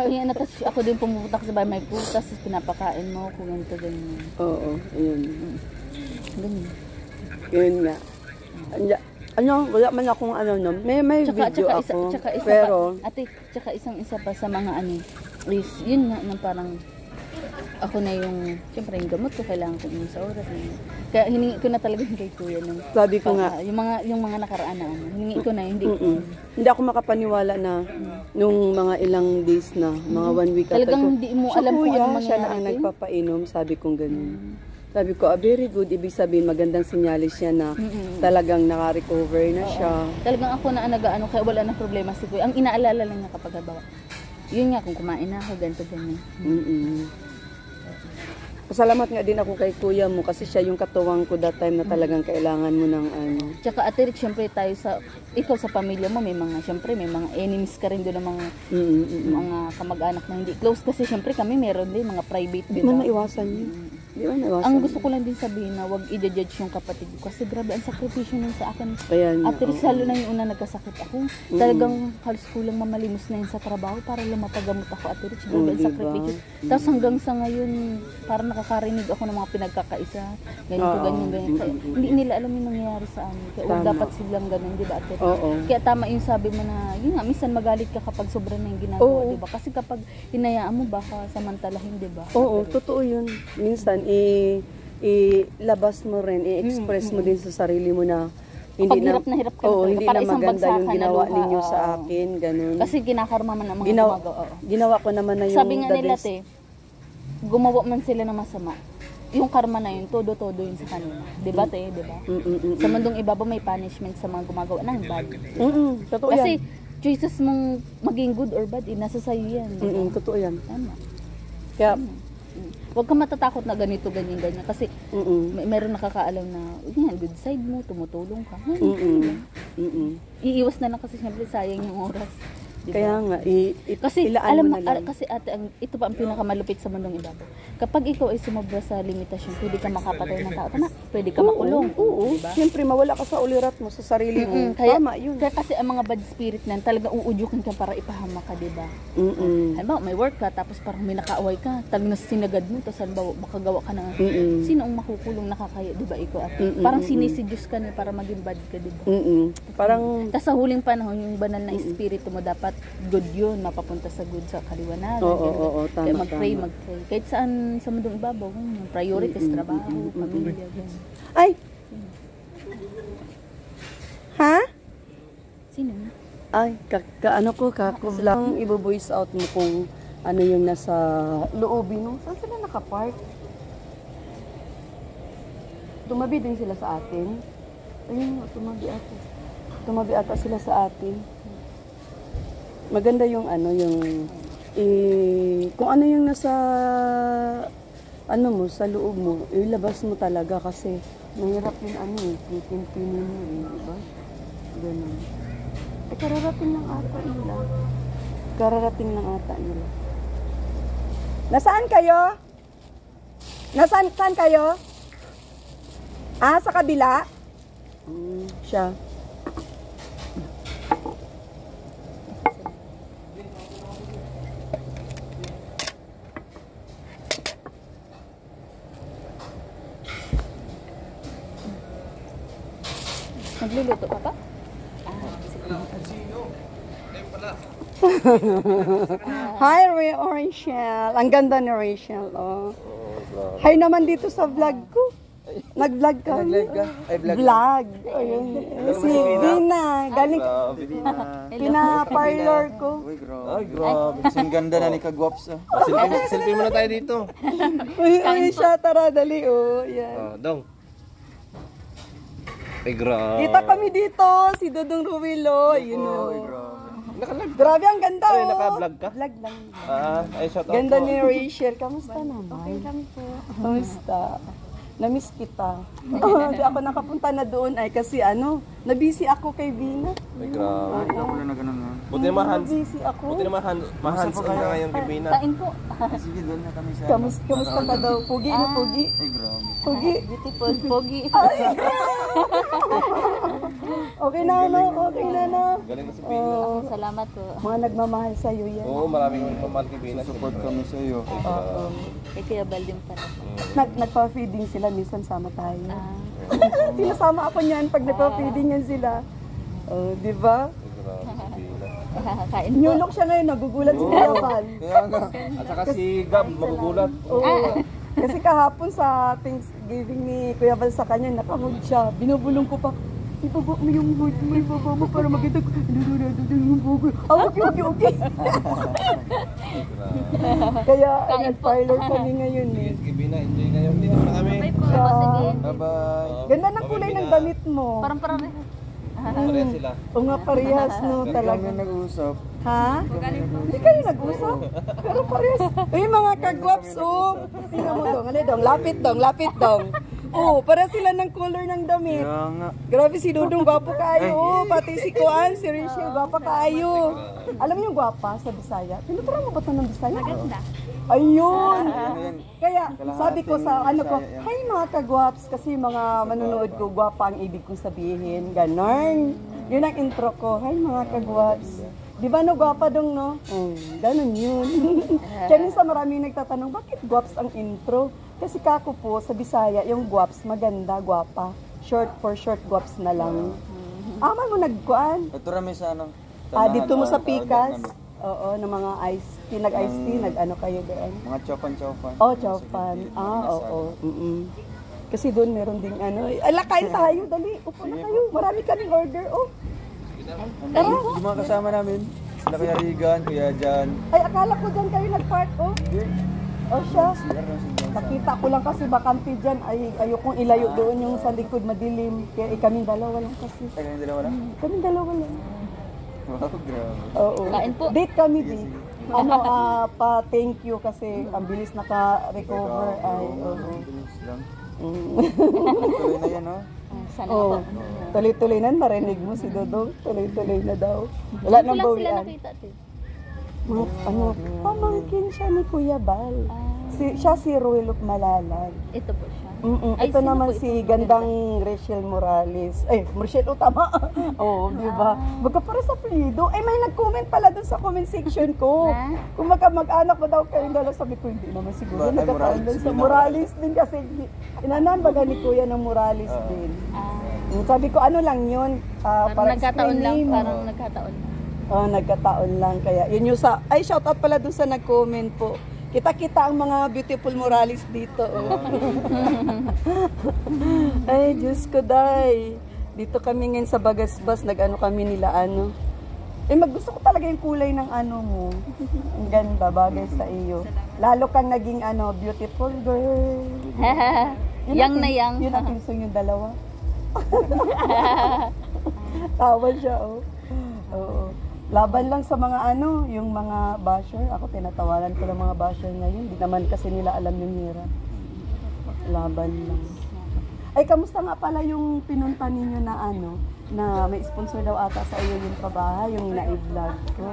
Yan, tapos ako din pumupunta sa bahay, may putas, tapos pinapakain mo, kung ganito, ganyan. Oo, yun. Ganyan. Yun nga. Wala man akong ano, no. May video ako. Pero, Tsaka isang-isa pa sa mga ano, is, yun nga, nang parang, ako na yung, siyempre yung gamot ko, kailangan ko yung sa oras. Kaya hiningi ko na talaga kay kuya nung, sabi ko nga, yung mga nakaraan na ano, hiningi ko na, hindi hindi ako makapaniwala na nung mga ilang days na, mga 1 week after talagang ko, hindi mo siya alam kung kuya, ano siya na ang mangyayari. nagpapainom, sabi kong ganun. Sabi ko, very good, ibig sabihin, magandang sinyalis siya na talagang naka-recover na siya. Talagang ako na nag-ano, kaya wala na problema si kuya. Ang inaalala lang niya kapag halimbawa, yun nga, kung kumain na ako, ganito, ganyan. Pasalamat nga din ako kay kuya mo kasi siya yung katuwang ko that time na talagang kailangan mo ng ano. Tsaka Ate Rich, syempre tayo ikaw sa pamilya mo, may mga enemies ka rin doon ng mga kamag-anak na hindi close. Kasi syempre kami meron din, mga private Di din. man naiwasan yun. Di man naiwasan. Ang gusto ko lang din sabihin na wag i-judge yung kapatid ko. Kasi grabe, ang sakripisyo nun sa akin. Kaya nga, Ate Rich, lalo na yung una nagkasakit ako. Talagang halos kulang mamalimos na yun sa trabaho para lang mapagamot ako, Ate Rich. Grabe, ang diba? sakripisyo. Tapos hanggang sa ngayon, parang nakakarinig ako ng mga pinagkakaisa. Ganito, ganyan. Kaya, hindi nila alam yung nangyayari sa amin. Kaya huwag Tama. dapat silang ganun, di ba, Ate Rich? Oo. Kaya tama yung sabi mo na, yun nga, minsan magalit ka kapag sobra na yung ginagawa, Oo. di ba? Kasi kapag hinayaan mo, baka samantalahin, di ba? Oo, totoo yun. Minsan, ilabas mo rin, i-express mo din sa sarili mo na Kapag hirap na hirap ka na oo, talaga, hindi para na isang maganda bagsakan yung na ginawa luha, ninyo sa oo. akin, ganun. Kasi kinakarma man ang mga Ginawa, gumagawa. oo. ginawa ko naman na yung Sabi nga the nila, best. te, gumawa man sila ng masama. Yung karma na yun, todo-todo yun sa kanila. Di ba, te? Di ba? Sa mundong ibabaw may punishment sa mga gumagawa ng bad. Totoo Kasi yan. choices mong maging good or bad, nasa sa'yo yan. di ba? Totoo yan. Tama. Kaya, Huwag ka matatakot na ganito, ganyan, ganyan. Kasi meron nakakaalam na, yan, good side mo, tumutulong ka. Iiwas na lang kasi syempre sayang yung oras. Diba? Kaya nga, Kasi ilaan alam mo mo, na lang. kasi ate, ito pa ang pinakamalupit sa mundong ibabaw. Kapag ikaw ay sumobra sa limitasyon, pwede ka makapatay ng tao. Tama? Pwede ka makulong. Oo. Diba? Siyempre, mawala ka sa ulirat mo, sa sarili mo. Tama yun. Kaya kasi ang mga bad spirit na talaga uudyukin ka para ipahama ka, diba? Halimbawa, may work ka, tapos parang may nakaaway ka, talagang sinagad mo, tapos halimbawa, makagawa ka ng, sino ang makukulong nakakaya, diba, ikaw? At parang sinisidyos ka niya para maging bad ka, diba? Parang, Tapos sa huling panahon, yung banal na espiritu mo, dapat good yun, mapapunta sa good sa kaliwanagan. Oo, ganun. Kaya tama, mag-pray, tama. mag-pray. Kahit saan sa mundong ibabaw, priorities, trabaho, pamilya, ganun. ay! Ha? Sino? Ay, ano ko, lang i-voice out mo kung ano yung nasa loobin mo. Saan sila nakapark? Tumabi din sila sa atin. Ayun, tumabi ata. Tumabi ata sila sa atin. Maganda yung ano, yung kung ano yung nasa ano mo, sa loob mo, ilabas mo talaga kasi mahirap yung ano eh, pipin-pinin mo eh, diba? Ganun. Kararating lang ata nila. Kararating lang ata nila. Nasaan kayo? Saan kayo? Ah, sa kabila? Siya. Nagluluto ka pa? Hi, Rachel. Ang ganda ni Rachel. Oh. Hi naman dito sa vlog ko. Nag-vlog ka? Vlog. Ayun. Si Dina. Galing. Pina-parlor ko. Ay, grabe. Ang ganda na ni Kagwaps. Selfie muna tayo dito. Uy, siya. Tara, dali. Oh, yan. Dong. Ay, grabe. Kita kami dito. Si Dodong Ruilo. Yun o. Grabe, ang ganda. Ay, oh. naka-vlog ka? Vlog lang. Ay, shout out Ganda po. ni Rachel. Kamusta naman? Okay kami po. Kamusta? Namiss kita. Hindi ako nakapunta na doon ay kasi ano, nabisi ako kay Vina. Ay, grabe. Wala na ganun nga. Buti naman hands. Nabisi ako. Buti naman hands on ka ngayon kay Bina. Kain po. Sige, doon na kami sa... Kamusta ka daw? Pugi na pugi. Ay, grabe. Pugi. Beautiful, pogi. Okay na, no? Okay na, no? Galing na si Bina. Salamat po. Mga nagmamahal sa'yo yan. Oo, maraming mamahal kay Bina. Support kami sa iyo. Kay Kuya Bal din pala. Nagpa-feeding sila, minsan sama tayo. Ah, Sinasama ako niyan pag nagpa-feeding yan sila. Oh, di ba? Ay, grabe si Bina. kain po. Nyulok siya ngayon, nagugulat si Kuya Val. Kaya nga. At saka si Gab, magugulat. Oo. Kasi kahapon sa Thanksgiving ni Kuya Val sa kanya, nakahood siya. Binubulong ko pa, ibaba mo yung hood mo, ibaba mo para maganda ko. Yung bugo. Okay. Kaya nag-parlor kami ngayon eh. Sige, Bina, enjoy ngayon. Dito muna kami. Bye po. Sige. Bye-bye. Ganda ng kulay ng damit mo. Parang Pareha sila. O nga parehas no Kami talaga. nag-uusap. Ha? Hindi kayo nag-usap? Pero parehas. Uy mga kagwaps oh. Tingnan mo dong. Ano dong? Lapit dong. Oh, para sila ng color ng damit. Kaya nga. Grabe si Dudong, gwapo kaayo. Oh, pati si Kuan, si Rachel, gwapa kaayo. Alam mo yung gwapa sa Bisaya? Tinuturan mo ba ito ng Bisaya? Maganda. Ayun. Kaya sabi ko sa ano ko, hi mga kagwaps, kasi mga manonood ko, gwapa ang ibig kong sabihin. Ganon. Yun ang intro ko. Hi mga kagwaps. Di ba no, gwapa dong no? Ganon yun. Kaya minsan maraming nagtatanong, bakit gwaps ang intro? Kasi kako po, sa Bisaya, yung gwaps, maganda, gwapa. Short for short gwaps na lang. Aman mo nagkuan. Ito rami sa ano. Dito mo sa Pikas. Oo, ng mga iced tea, nag-iced tea, nag-ano kayo doon. Mga chopan-chopan. Oh, chowpan. Oo. Kasi doon meron ding ano. Ala, kain tayo, dali. Upo na kayo. Marami kaming order, oh. Yung mga kasama namin. Sila Kuya Regan, Kuya Jan. Ay, akala ko dyan kayo nag-park, oh. Oh, siya. Nakita ko lang kasi bakante dyan. Ay, ayokong ilayo doon yung sa likod madilim. Kaya kaming dalawa lang kasi. Tayo yung dalawa na? Kaming dalawa lang. Wow, grabe. Oo. Kain po. Date kami, date. Pa-thank you kasi ang bilis naka-recover. Ay, oo. Bilis lang. Mm. Tuloy na yan, no? Sana Oh, po. tuloy-tuloy na, narinig mo si Dodong. Tuloy-tuloy na daw. Wala nang Wala sila bawian. nakita, te. Pamangkin siya ni Kuya Bal. Ah, Siya si Ruel of Malalag. ito po siya. Ay, Ito sino naman po si ito? gandang Rachel Morales. Rachel, tama. Oo, di ba? Magkapara sa apelyido. Ay, may nag-comment pala dun sa comment section ko. Ha? Kung mag-anak mo daw kayo dala, sabi ko, hindi naman siguro. Ay, Nagkataon Morales lang sa din Morales din kasi. Inanan baga ni Kuya ng Morales din. Sabi ko, ano lang yun? Parang nagkataon screen lang. name. Parang nagkataon lang. Oh, nagkataon lang. Kaya yun yung sa... Ay, shoutout pala dun sa nag-comment po. Kita-kita ang mga beautiful Morales dito. Oh. Ay, Diyos ko, day. Dito kami ngayon sa Bagasbas. Nag-ano kami nila, ano. Gusto ko talaga yung kulay ng ano mo. Ang ganda, bagay sa iyo. Lalo kang naging, beautiful girl. Yang na yang. Yun ang pinsong yung dalawa. Tawa siya, oh. Oo. Laban lang sa mga ano, yung mga basher. Ako tinatawanan ko ng mga basher ngayon. Di naman kasi nila alam yung hirap. Laban lang. Ay, kamusta nga pala yung pinunta ninyo na ano, na may sponsor daw ata sa iyo yung pabahay, yung na-vlog ko.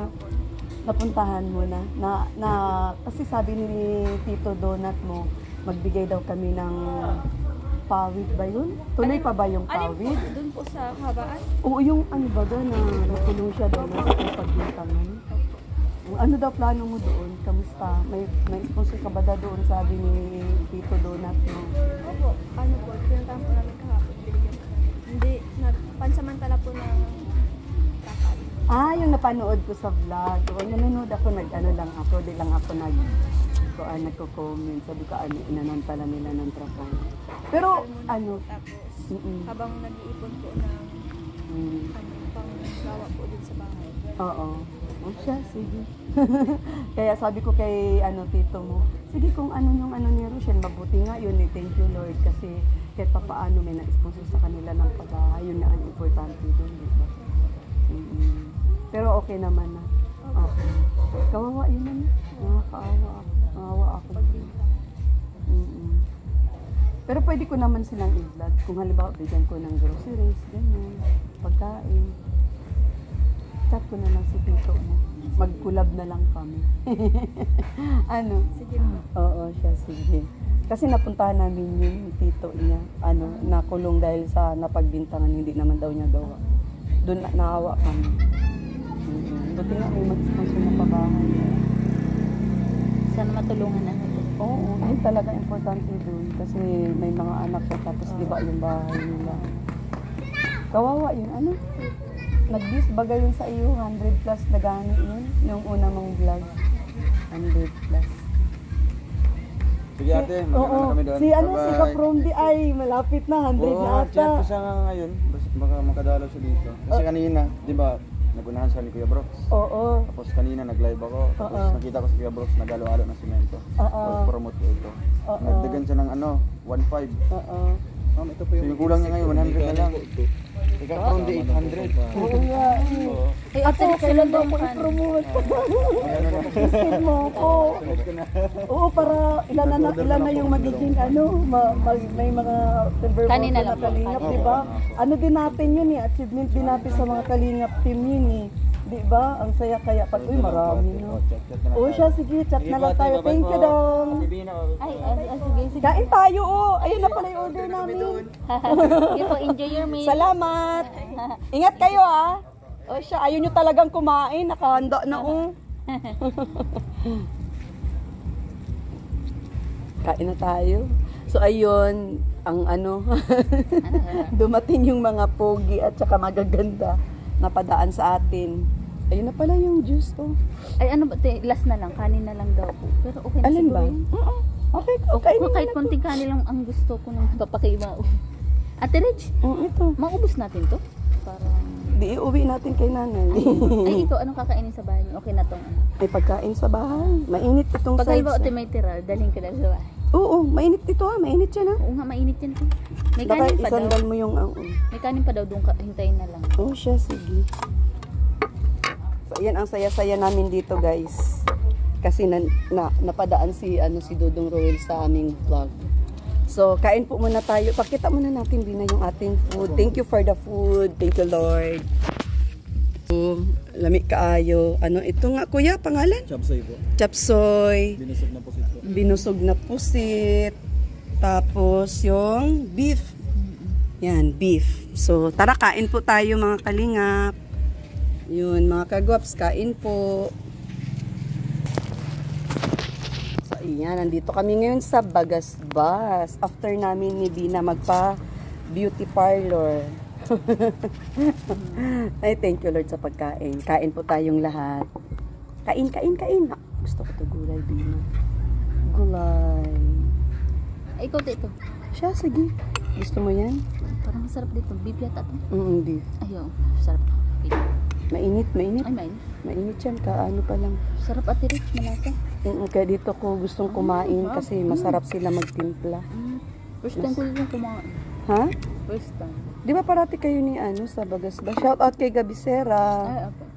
Napuntahan mo na kasi sabi ni Tito Donat mo, magbigay daw kami ng pawid ba yun? Tuloy pa ba yung pawid? Doon po sa habaan? Oo, yung ano ba doon na nakulong siya doon sa pagbintangan. Ano daw plano mo doon? Kamusta? May sponsor ka ba daw doon, sabi ni Tito Donat mo? Opo. Ano po, pinuntahan po namin kahapon. Binigyan po namin. Hindi, pansamantala po ng kakal. Yung napanood ko sa vlog. O, nanonood ako, nag-ano lang ako, di lang ako nagko-comment. Sabi ko, inanon pala nila ng trabaho. Pero, ano, Tapos, habang nag-iipon po ng pang-gawa po din sa bahay. oo. O siya, sige. Kaya sabi ko kay tito mo, sige kung ano yung ni Rochelle, mabuti nga yun eh. Thank you Lord kasi kahit pa paano may na-sponsor sa kanila ng pagkahay, yun na ang importante doon, di ba? Pero okay naman na. Okay. Kawawa yun naman. Nakakaawa ako. Kawawa ako. Pero pwede ko naman silang i-vlog. Kung halimbawa, bigyan ko ng groceries, ganyan, pagkain. Chat ko na lang si tito mo. Mag-collab na lang kami. Ano? Sige po. Oo, siya, sige. Kasi napuntahan namin yung tito niya, nakulong dahil sa napagbintangan, hindi naman daw niya gawa. Doon naawa kami. Buti nga may mag-sponsor na pabahay. Sana matulungan na natin. Oo, yun talaga importante doon. Kasi may mga anak ko, tapos iba yung bahay nila. Kawawa yun, ano? Nag-bis bagay yun sa iyo, 100 plus na gani yun, yung una mong vlog. 100 plus. Sige ate, magkano na kami doon. Si Bye-bye. Kapromdi ay malapit na, 100 Oo, na chat ko ata. siya nga ngayon. Baka makadalaw siya dito. Kasi kanina, di ba, nagunahan siya ni Kuya Brooks. Oo. Tapos kanina nag-live ako. Tapos nakita ko si Kuya Brooks nagalo-alo ng simento. Tapos promote ko ito. Nagdagan siya ng 1.5. Oo. Ma'am, ito po yung kulang niya ngayon, 100 na lang. Ikaw from the 800. Oo nga. Ay, ate, Kailan ba mo i-promote? Gusto mo ako. Oo, para ilan na yung magiging may mga silver Kanina button na lang po. kalingap, di ba? Ano din natin yun eh, achievement din natin sa mga kalingap team yun eh. Di ba? Ang saya kaya pag, uy, marami no. Oo siya, sige, chat na lang tayo. Thank you dong. Ay, sige. Kain tayo, oh. Ayun na pala yung order namin. Sige po, enjoy your meal. Salamat. Ingat kayo ah. O siya, ayun nyo talagang kumain. Nakahanda na oh. Kain na tayo. So ayun, ang dumating yung mga pogi at saka magaganda na padaan sa atin. Ayun na pala yung juice oh. Ay, ano ba, last na lang, kanin na lang daw po. Pero okay na Alin siguro ba? yun. Okay, Okay, okay. kahit konting kanin lang ang gusto ko nang papakaiba. Ate Rich, Ito. maubos natin to? Parang... Di iuwi natin kay nanay. Ay, ikaw, anong kakainin sa bahay niyo? Okay na tong ano. May pagkain sa bahay. Mainit itong Pag halimbawa, sides. ate may tira, dalhin ka na sa bahay. Oo, mainit ito ah. Mainit yan ah. Oo nga, mainit yan po. May Baka kanin pa daw. isandal mo yung May kanin pa daw doon, hintayin na lang. Oh, siya, sige. So, yan ang saya-saya namin dito, guys. Kasi napadaan si Dodong Roel sa aming vlog. So, kain po muna tayo. Pakita muna natin din na yung ating food. Thank you for the food. Thank you, Lord. So, lami kaayo. Ano ito nga, kuya, pangalan? Chapsoy po. Chapsoy. Binusog na po sito. Binusog na pusit. Tapos, yung beef. Yan, beef. So, tara, kain po tayo mga kalingap. Yun, mga kagwaps, kain po. So, ayan, nandito kami ngayon sa Bagasbas. After namin ni Bina magpa-beauty parlor. Ay, thank you Lord sa pagkain. Kain po tayong lahat. Kain, kain, kain. Gusto ko to gulay, Bina. Gulay. Ay, ikaw dito. Siya, sige. Gusto mo yan? Parang masarap dito. Beef yata to. Beef. Ayaw, sarap. Okay. Mainit, mainit. Ay, mainit. Mainit yan, kaano pa lang. Sarap, ate Rich, malasa. Kaya dito ko gustong kumain kasi masarap sila magtimpla. First time ko din kumain. Ha? First time. Di ba parati kayo ni sa Bagasbas? Shout out kay Gabisera. Ay, okay.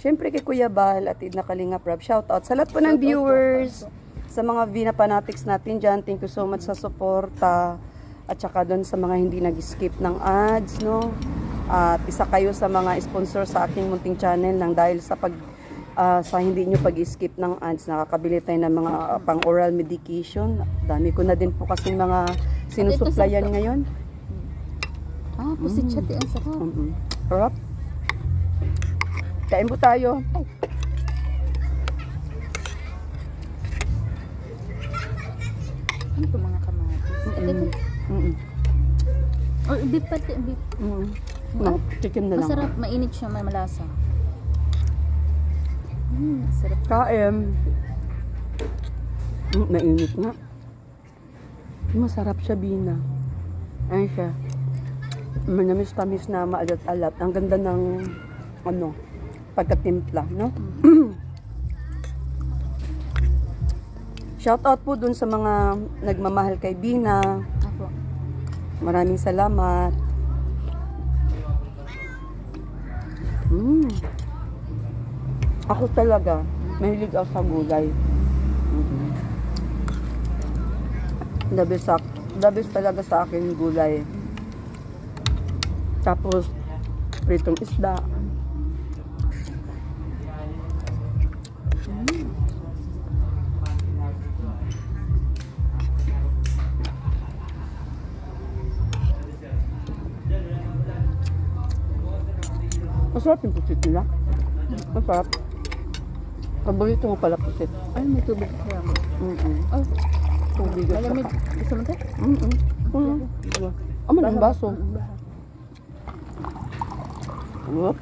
syempre kay Kuya Bal at na Kalinga Prab. Shout out sa lahat po ng viewers, sa mga Vina Fanatics natin dyan. Thank you so much sa suporta. At saka doon sa mga hindi nag-skip ng ads, no? At isa kayo sa mga sponsor sa aking munting channel nang dahil sa sa hindi nyo pag-skip ng ads, nakakabili tayo ng mga pang-oral medication. Dami ko na din po kasi mga sinusuplayan ngayon. Pusit siya, ang sarap. Sarap. Kain po tayo. Ay. Ano ito mga kamatis? Oh, beef pati, beef. No, chicken na lang. Masarap, mainit siya, may malasa. Sarap. Kain. Mainit nga. Masarap siya, Bina. Ayun siya. Manamis-tamis na maalat-alat. Ang ganda ng pagkatimpla, no? Shout out po dun sa mga nagmamahal kay Bina. Apo. Maraming salamat. Ako talaga, mahilig ako sa gulay. The best talaga sa akin gulay. Tapos, pritong isda. Masarap yung pusit nila. Masarap. Paborito mo pala pusit. Ay, may tubig siya. Oh, tubig at Malamig. saka. Gusto mo ito? Aman ang baso. Whoop.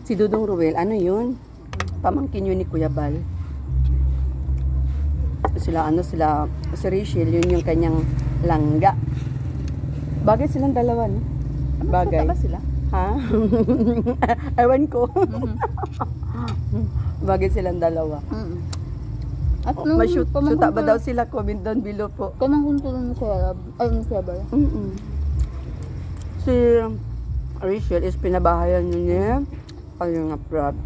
Si Dudong Ruel, ano yun? Pamangkin yun ni Kuya Bal. Si Rachel, yun yung kanyang langga. Bagay silang dalawa, no? Bagay. Ba sila? Ha? Ewan ko. Bagay silang dalawa. At nung Shoota ba daw sila? Comment down below po. Kamangkong ko Kuya Bal. Si Rachel is pinabahayan niya Kalinga Prab.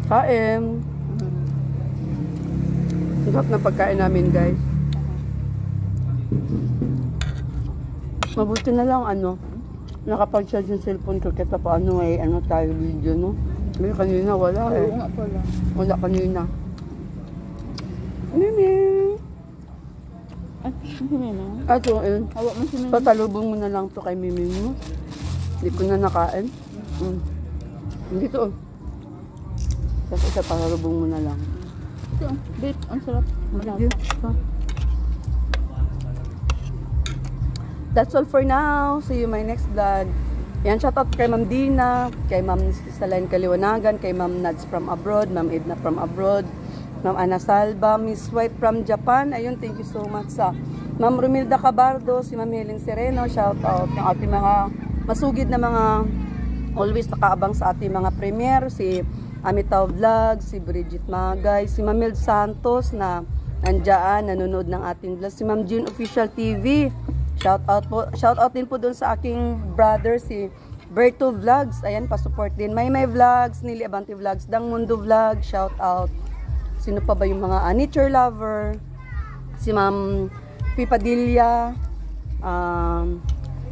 Kain. Ang sarap na pagkain namin, guys. Mabuti na lang, nakapag-charge yung cellphone ko kita paano tayo video, no? May kanina wala Oo nga pala. Wala kanina. Mimi. Ay, hindi na. Ato, Hawak mo si Mimi. patalubong mo na lang to kay Mimi mo. Hindi ko na nakain. Dito, Tapos isa patalubong mo na lang. Ito, beef. Ang sarap. Malasa. That's all for now. See you my next vlog. Yan, shoutout kay Ma'am Dina, kay Ma'am Salain Kaliwanagan, kay Ma'am Nads from abroad, Ma'am Edna from abroad, Ma'am Ana Salva, Miss White from Japan. Ayun, thank you so much sa Ma'am Romilda Cabardo, si Ma'am Helen Sereno, shoutout ng ating mga masugid na mga always nakaabang sa ating mga premiere, si Amitaw Vlog, si Bridget Magay, si Ma'am Mel Santos na nandiyan, nanonood ng ating vlog, si Ma'am June Official TV. Shout out din po doon sa aking brother si Berto Vlogs. Ayan, pa-support din. May Vlogs, Nili Abante Vlogs, Dang Mundo Vlog. Shout out. Sino pa ba yung mga nature lover? Si Ma'am Pipadilla.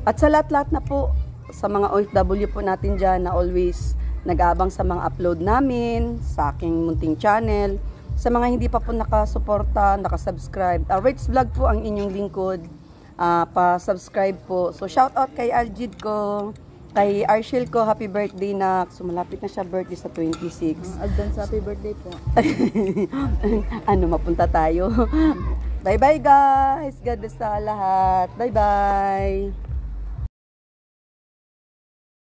At sa lahat-lahat na po sa mga OFW po natin dyan na always nag-aabang sa mga upload namin sa aking munting channel. Sa mga hindi pa po nakasuporta, nakasubscribe. Rates Vlog po ang inyong lingkod. Pa-subscribe po. So, shout out kay Aljid ko, kay Arshel ko, happy birthday na. So, malapit na siya birthday sa 26. Advance happy birthday po. Mapunta tayo. Bye-bye guys. God bless sa lahat. Bye-bye.